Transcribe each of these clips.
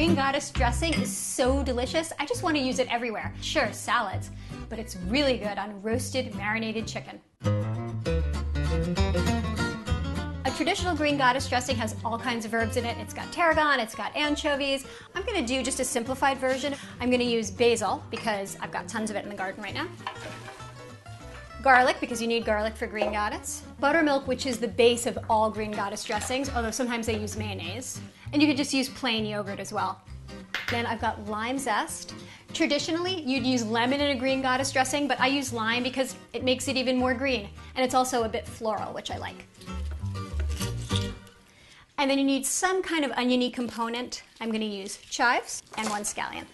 green goddess dressing is so delicious, I just want to use it everywhere. Sure, salads, but it's really good on roasted, marinated chicken. A traditional green goddess dressing has all kinds of herbs in it. It's got tarragon, it's got anchovies. I'm going to do just a simplified version. I'm going to use basil because I've got tons of it in the garden right now. Garlic, because you need garlic for green goddess. Buttermilk, which is the base of all green goddess dressings, although sometimes they use mayonnaise. And you could just use plain yogurt as well. Then I've got lime zest. Traditionally, you'd use lemon in a green goddess dressing, but I use lime because it makes it even more green. And it's also a bit floral, which I like. And then you need some kind of oniony component. I'm going to use chives and 1 scallion.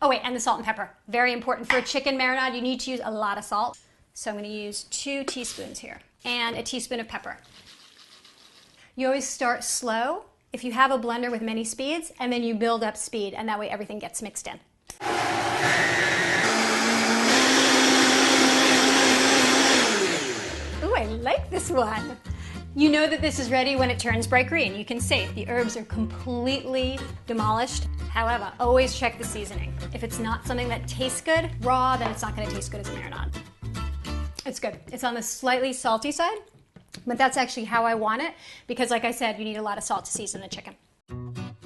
Oh wait, and the salt and pepper. Very important for a chicken marinade. You need to use a lot of salt. So I'm going to use 2 teaspoons here and a teaspoon of pepper. You always start slow if you have a blender with many speeds, and then you build up speed, and that way everything gets mixed in. Ooh, I like this one. You know that this is ready when it turns bright green. You can see the herbs are completely demolished. However, always check the seasoning. If it's not something that tastes good raw, then it's not going to taste good as a marinade. It's good. It's on the slightly salty side, but that's actually how I want it because, like I said, you need a lot of salt to season the chicken.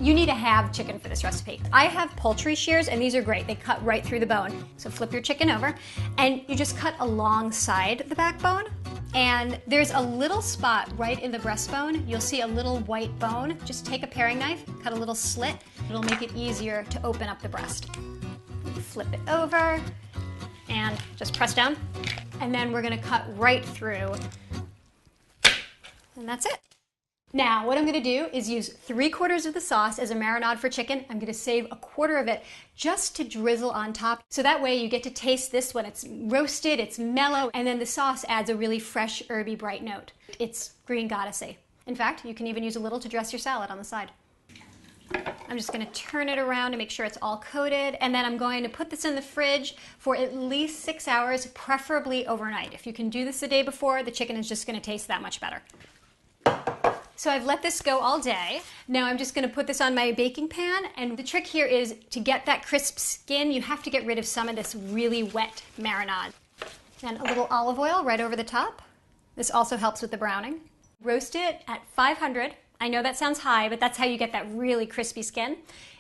You need to have chicken for this recipe. I have poultry shears, and these are great. They cut right through the bone. So flip your chicken over, and you just cut alongside the backbone. And there's a little spot right in the breastbone. You'll see a little white bone. Just take a paring knife, cut a little slit. It'll make it easier to open up the breast. Flip it over and just press down. And then we're gonna cut right through. And that's it. Now, what I'm gonna do is use 3/4 of the sauce as a marinade for chicken. I'm gonna save 1/4 of it just to drizzle on top. So that way you get to taste this when it's roasted, it's mellow, and then the sauce adds a really fresh, herby, bright note. It's green goddessy. In fact, you can even use a little to dress your salad on the side. I'm just gonna turn it around to make sure it's all coated, and then I'm going to put this in the fridge for at least 6 hours, preferably overnight. If you can do this the day before, the chicken is just gonna taste that much better. So I've let this go all day. Now I'm just gonna put this on my baking pan, and the trick here is to get that crisp skin, you have to get rid of some of this really wet marinade. And a little olive oil right over the top. This also helps with the browning. Roast it at 500. I know that sounds high, but that's how you get that really crispy skin.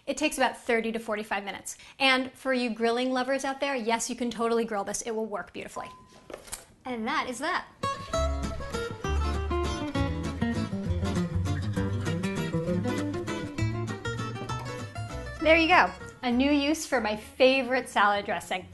It takes about 30 to 45 minutes. And for you grilling lovers out there, yes, you can totally grill this. It will work beautifully. And that is that. There you go, a new use for my favorite salad dressing.